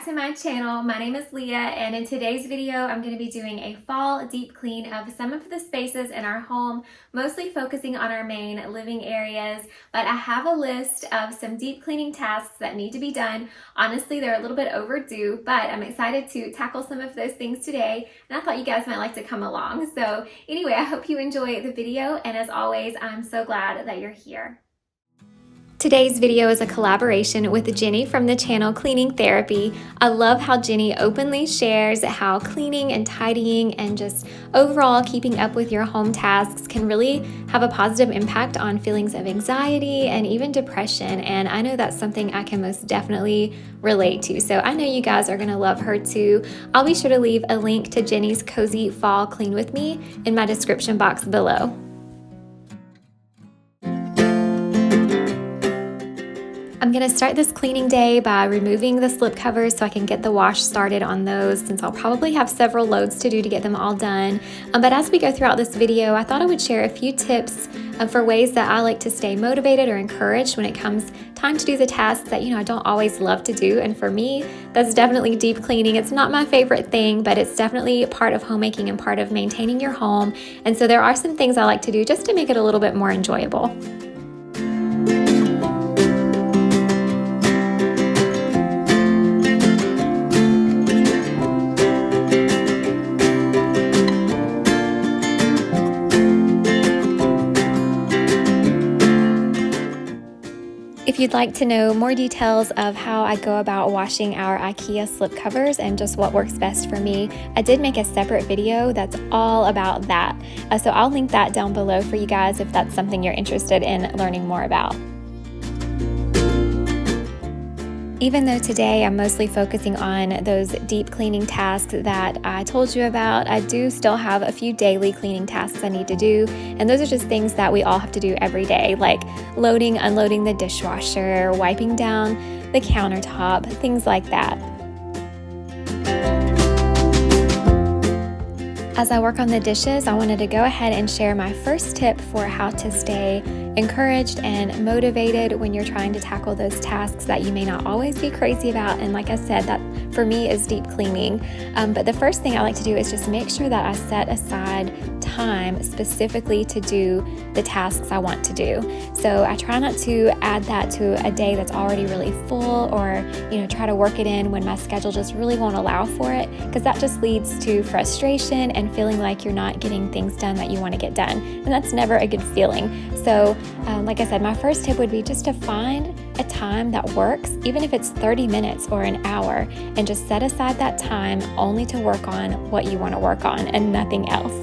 to my channel. My name is Leah, and in today's video I'm going to be doing a fall deep clean of some of the spaces in our home, mostly focusing on our main living areas, but I have a list of some deep cleaning tasks that need to be done. Honestly, they're a little bit overdue, but I'm excited to tackle some of those things today, and I thought you guys might like to come along. So anyway, I hope you enjoy the video, and as always, I'm so glad that you're here. Today's video is a collaboration with Jenny from the channel Cleaning Therapy. I love how Jenny openly shares how cleaning and tidying and just overall keeping up with your home tasks can really have a positive impact on feelings of anxiety and even depression, and I know that's something I can most definitely relate to. So I know you guys are going to love her too. I'll be sure to leave a link to Jenny's Cozy Fall Clean With Me in my description box below. I'm going to start this cleaning day by removing the slip covers so I can get the wash started on those, since I'll probably have several loads to do to get them all done. But as we go throughout this video, I thought I would share a few tips for ways that I like to stay motivated or encouraged when it comes time to do the tasks that, I don't always love to do. And for me, that's definitely deep cleaning. It's not my favorite thing, but it's definitely part of homemaking and part of maintaining your home. And so there are some things I like to do just to make it a little bit more enjoyable. If you'd like to know more details of how I go about washing our IKEA slip covers and just what works best for me, I did make a separate video that's all about that. So I'll link that down below for you guys if that's something you're interested in learning more about. Even though today I'm mostly focusing on those deep cleaning tasks that I told you about, I do still have a few daily cleaning tasks I need to do, and those are just things that we all have to do every day, like loading, unloading the dishwasher, wiping down the countertop, things like that. As I work on the dishes, I wanted to go ahead and share my first tip for how to stay encouraged and motivated when you're trying to tackle those tasks that you may not always be crazy about. And like I said, that for me is deep cleaning. But the first thing I like to do is just make sure that I set aside time specifically to do the tasks I want to do. So I try not to add that to a day that's already really full, or try to work it in when my schedule just really won't allow for it, because that just leads to frustration and feeling like you're not getting things done that you want to get done, and that's never a good feeling. So like I said, my first tip would be just to find a time that works, even if it's 30 minutes or an hour, and just set aside that time only to work on what you want to work on and nothing else.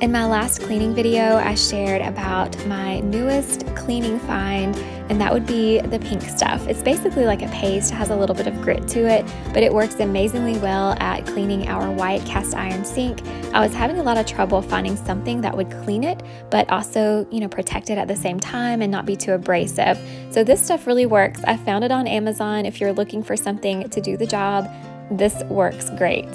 In my last cleaning video, I shared about my newest cleaning find, and that would be the pink stuff. It's basically like a paste, has a little bit of grit to it, but it works amazingly well at cleaning our white cast iron sink. I was having a lot of trouble finding something that would clean it, but also, protect it at the same time and not be too abrasive. So this stuff really works. I found it on Amazon. If you're looking for something to do the job, this works great.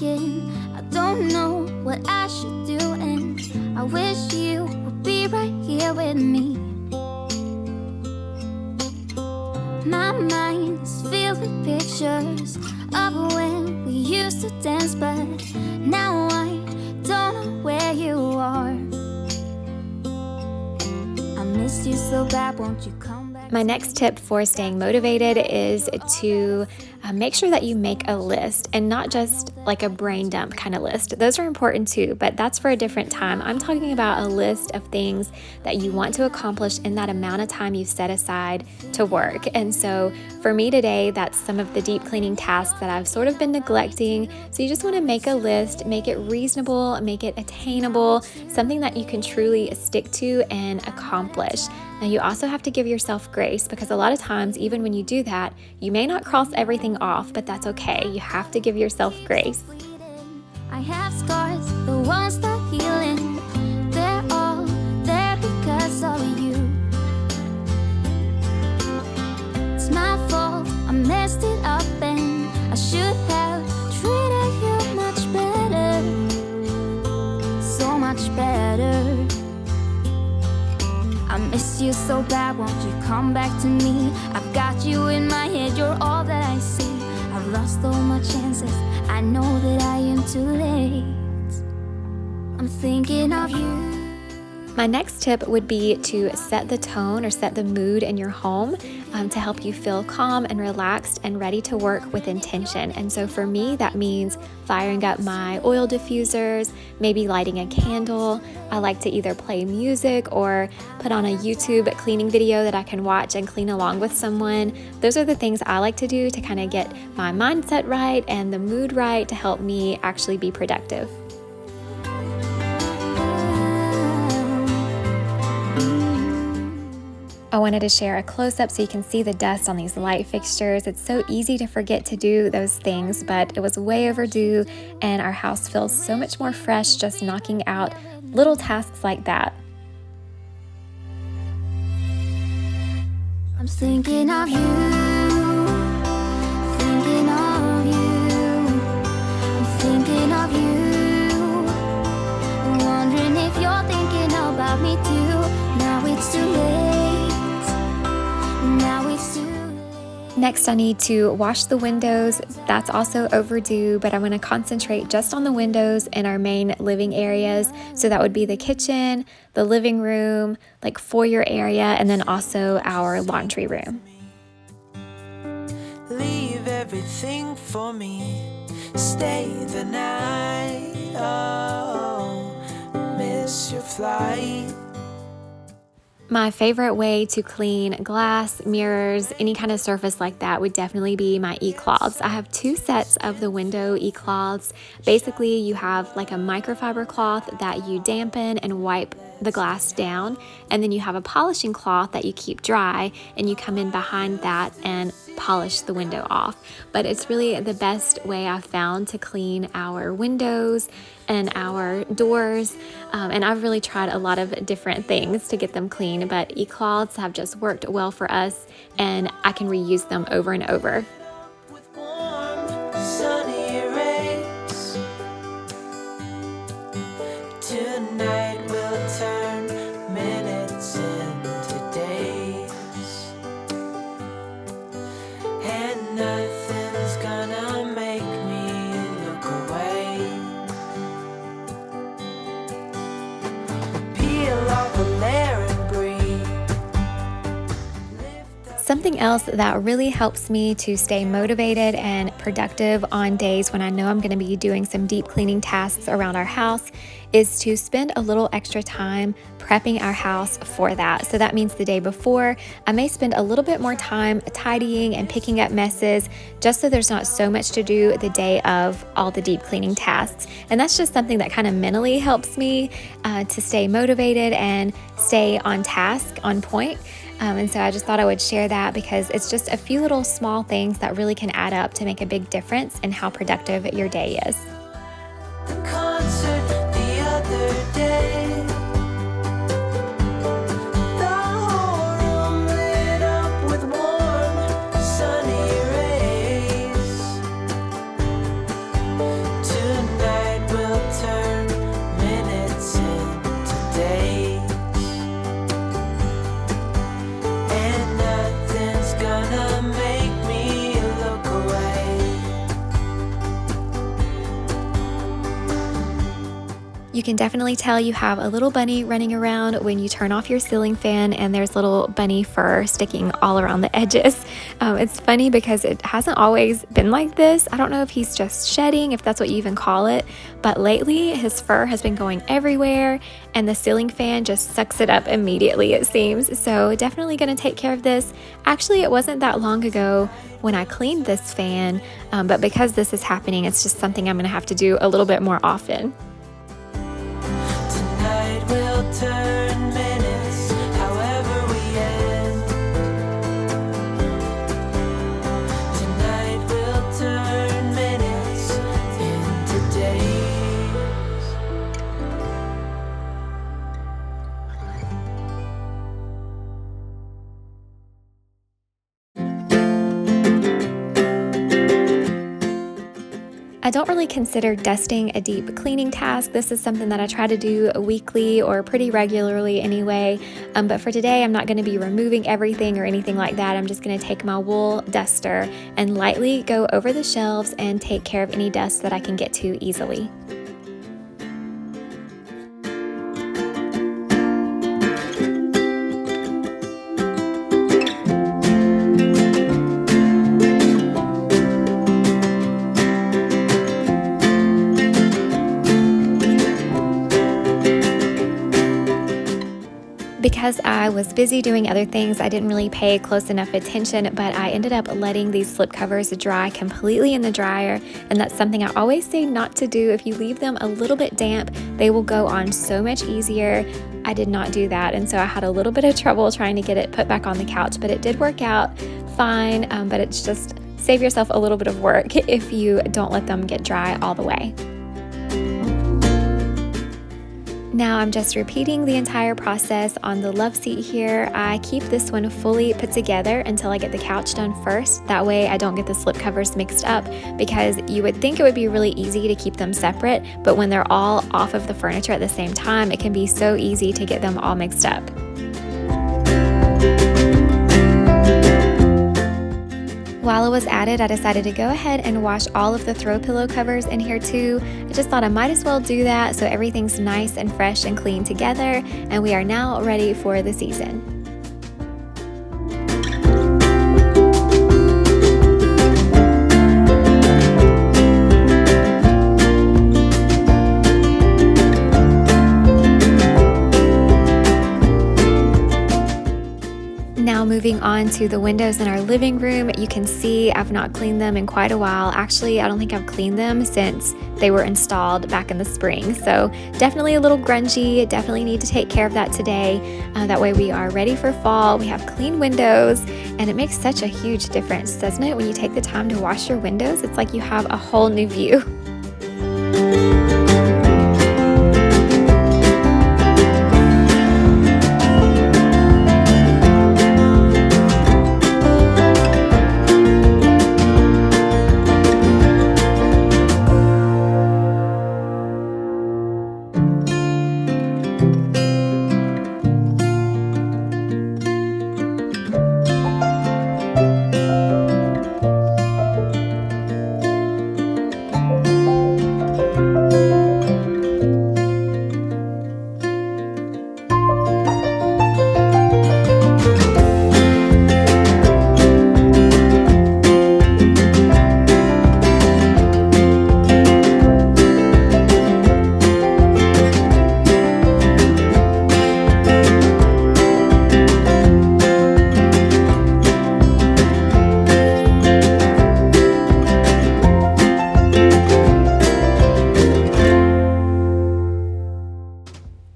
I don't know what I should do, and I wish you would be right here with me. My mind is filled with pictures of when we used to dance, but now I don't know where you are. I missed you so bad, won't you come back? My next tip for staying motivated is to make sure that you make a list, and not just like a brain dump kind of list. Those are important too, but that's for a different time. I'm talking about a list of things that you want to accomplish in that amount of time you've set aside to work. And so for me today, that's some of the deep cleaning tasks that I've sort of been neglecting. So you just want to make a list, make it reasonable, make it attainable, something that you can truly stick to and accomplish. Now, you also have to give yourself grace, because a lot of times, even when you do that, you may not cross everything off, but that's okay. You have to give yourself grace. I have scars, the ones that healing. They're all there because of you. It's my fault, I messed it up, and I should have treated you much better. So much better. I miss you so bad, won't you come back to me? I've got you in my head, you're all that I see. I've lost all my chances, I know that I am too late. I'm thinking of you. My next tip would be to set the tone or set the mood in your home to help you feel calm and relaxed and ready to work with intention. And so for me, that means firing up my oil diffusers, maybe lighting a candle. I like to either play music or put on a YouTube cleaning video that I can watch and clean along with someone. Those are the things I like to do to kind of get my mindset right and the mood right to help me actually be productive. I wanted to share a close-up so you can see the dust on these light fixtures. It's so easy to forget to do those things, but it was way overdue, and our house feels so much more fresh just knocking out little tasks like that. I'm thinking of you, thinking of you, I'm thinking of you, wondering if you're thinking about me too. Now it's too late. Next, I need to wash the windows. That's also overdue, but I'm going to concentrate just on the windows in our main living areas. So that would be the kitchen, the living room, like foyer area, and then also our laundry room. Leave everything for me, stay the night, oh, miss your flight. My favorite way to clean glass, mirrors, any kind of surface like that would definitely be my e-cloths. I have two sets of the window e-cloths. Basically, you have like a microfiber cloth that you dampen and wipe the glass down, and then you have a polishing cloth that you keep dry, and you come in behind that and polish the window off. But it's really the best way I've found to clean our windows and our doors, and I've really tried a lot of different things to get them clean, but e-cloths have just worked well for us, and I can reuse them over and over. With warm, sunny rays, tonight we'll turn minutes into days, and nothing's gonna make me look away. Peel off a layer and breathe. Something else that really helps me to stay motivated and productive on days when I know I'm going to be doing some deep cleaning tasks around our house is to spend a little extra time prepping our house for that. So that means the day before, I may spend a little bit more time tidying and picking up messes just so there's not so much to do the day of all the deep cleaning tasks. And that's just something that kind of mentally helps me to stay motivated and stay on task, on point. And so I just thought I would share that because it's just a few little small things that really can add up to make a big difference in how productive your day is. The concert the other day, the whole room lit up with warm, sunny rays. Tonight we'll turn minutes into days, and nothing's gonna make me look away. can definitely tell you have a little bunny running around when you turn off your ceiling fan, and there's little bunny fur sticking all around the edges. It's funny because it hasn't always been like this. I don't know if he's just shedding, if that's what you even call it, but lately his fur has been going everywhere and the ceiling fan just sucks it up immediately, it seems. So definitely going to take care of this. Actually, it wasn't that long ago when I cleaned this fan, but because this is happening, it's just something I'm going to have to do a little bit more often. Tonight we'll turn minutes however we end. Tonight we'll turn minutes into days. I don't really consider dusting a deep cleaning task. This is something that I try to do weekly or pretty regularly anyway. But for today, I'm not going to be removing everything or anything like that. I'm just going to take my wool duster and lightly go over the shelves and take care of any dust that I can get to easily. Because I was busy doing other things, I didn't really pay close enough attention, but I ended up letting these slip covers dry completely in the dryer, and that's something I always say not to do. If you leave them a little bit damp, they will go on so much easier. I did not do that, and so I had a little bit of trouble trying to get it put back on the couch, but it did work out fine. But it's just save yourself a little bit of work if you don't let them get dry all the way. Now I'm just repeating the entire process on the love seat here. I keep this one fully put together until I get the couch done first. That way I don't get the slip covers mixed up, because you would think it would be really easy to keep them separate, but when they're all off of the furniture at the same time, it can be so easy to get them all mixed up. While I was at it, I decided to go ahead and wash all of the throw pillow covers in here too. I just thought I might as well do that so everything's nice and fresh and clean together, and we are now ready for the season. Now moving on to the windows in our living room, you can see I've not cleaned them in quite a while. Actually, I don't think I've cleaned them since they were installed back in the spring. So definitely a little grungy, definitely need to take care of that today. That way we are ready for fall. We have clean windows, and it makes such a huge difference, doesn't it? When you take the time to wash your windows, it's like you have a whole new view.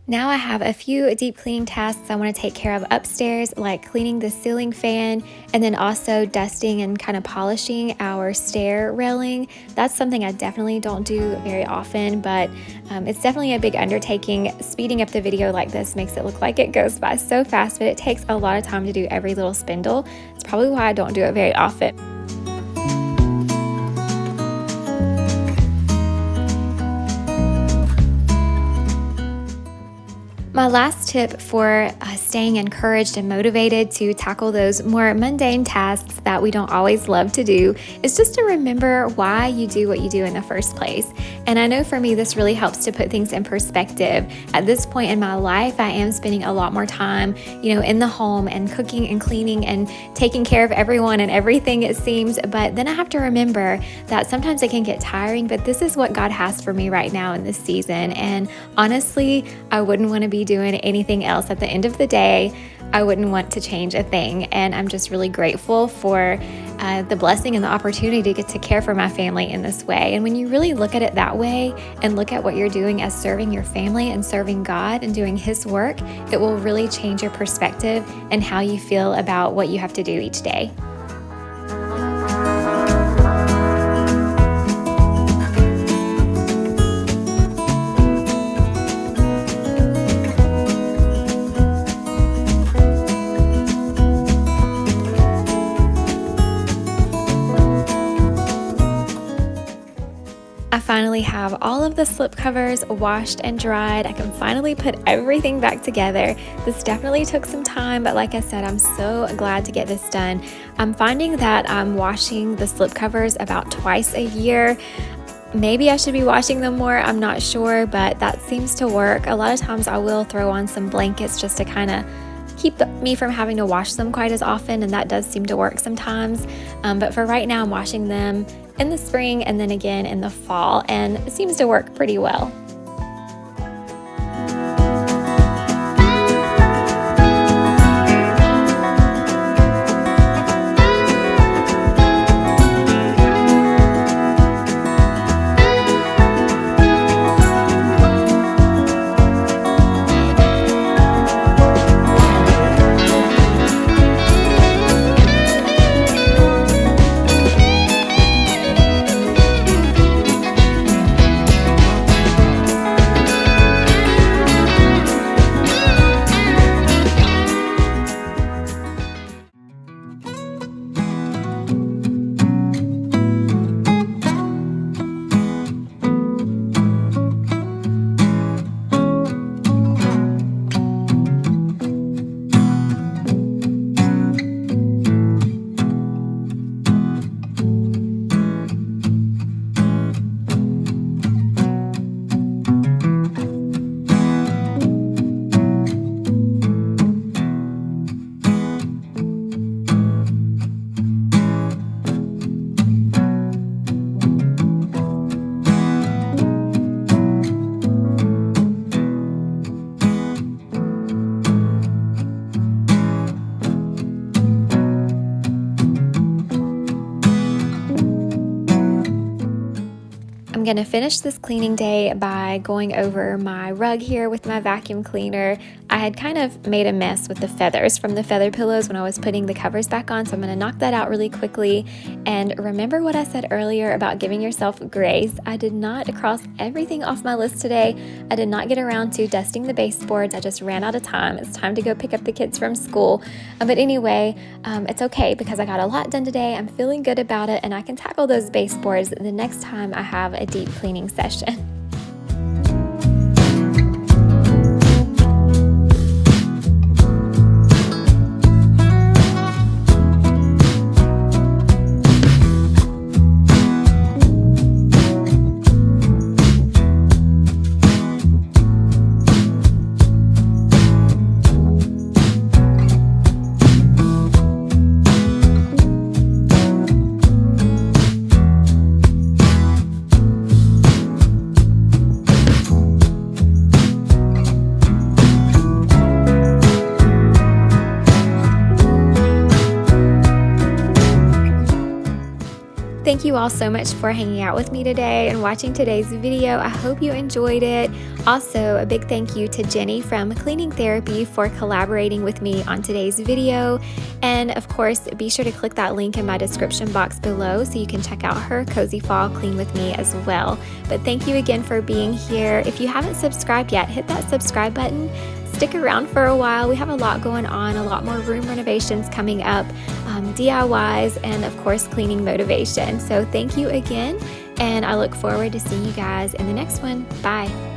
Now I have a few deep cleaning tasks I want to take care of upstairs, like cleaning the ceiling fan and then also dusting and kind of polishing our stair railing. That's something I definitely don't do very often, but it's definitely a big undertaking. Speeding up the video like this makes it look like it goes by so fast, but it takes a lot of time to do every little spindle. It's probably why I don't do it very often. My last tip for staying encouraged and motivated to tackle those more mundane tasks that we don't always love to do is just to remember why you do what you do in the first place. And I know for me, this really helps to put things in perspective. At this point in my life, I am spending a lot more time, in the home and cooking and cleaning and taking care of everyone and everything, it seems. But then I have to remember that sometimes it can get tiring, but this is what God has for me right now in this season. And honestly, I wouldn't want to be doing anything else. At the end of the day, I wouldn't want to change a thing. And I'm just really grateful for the blessing and the opportunity to get to care for my family in this way. And when you really look at it that way and look at what you're doing as serving your family and serving God and doing His work, it will really change your perspective and how you feel about what you have to do each day. I finally have all of the slip covers washed and dried. I can finally put everything back together. This definitely took some time, but like I said, I'm so glad to get this done. I'm finding that I'm washing the slip covers about twice a year. Maybe I should be washing them more, I'm not sure, but that seems to work. A lot of times I will throw on some blankets just to kind of keep me from having to wash them quite as often, and that does seem to work sometimes. But for right now, I'm washing them in the spring and then again in the fall, and it seems to work pretty well. I'm going to finish this cleaning day by going over my rug here with my vacuum cleaner. I had kind of made a mess with the feathers from the feather pillows when I was putting the covers back on, so I'm going to knock that out really quickly. And remember what I said earlier about giving yourself grace. I did not cross everything off my list today. I did not get around to dusting the baseboards. I just ran out of time. It's time to go pick up the kids from school. But anyway, it's okay because I got a lot done today. I'm feeling good about it, and I can tackle those baseboards the next time I have a deep cleaning session. Thank you all so much for hanging out with me today and watching today's video. I hope you enjoyed it. Also, a big thank you to Jenny from Cleaning Therapy for collaborating with me on today's video. And of course, be sure to click that link in my description box below so you can check out her Cozy Fall Clean with me as well. But thank you again for being here. If you haven't subscribed yet, hit that subscribe button. Stick around for a while. We have a lot going on, a lot more room renovations coming up, DIYs, and of course cleaning motivation. So thank you again, and I look forward to seeing you guys in the next one. Bye.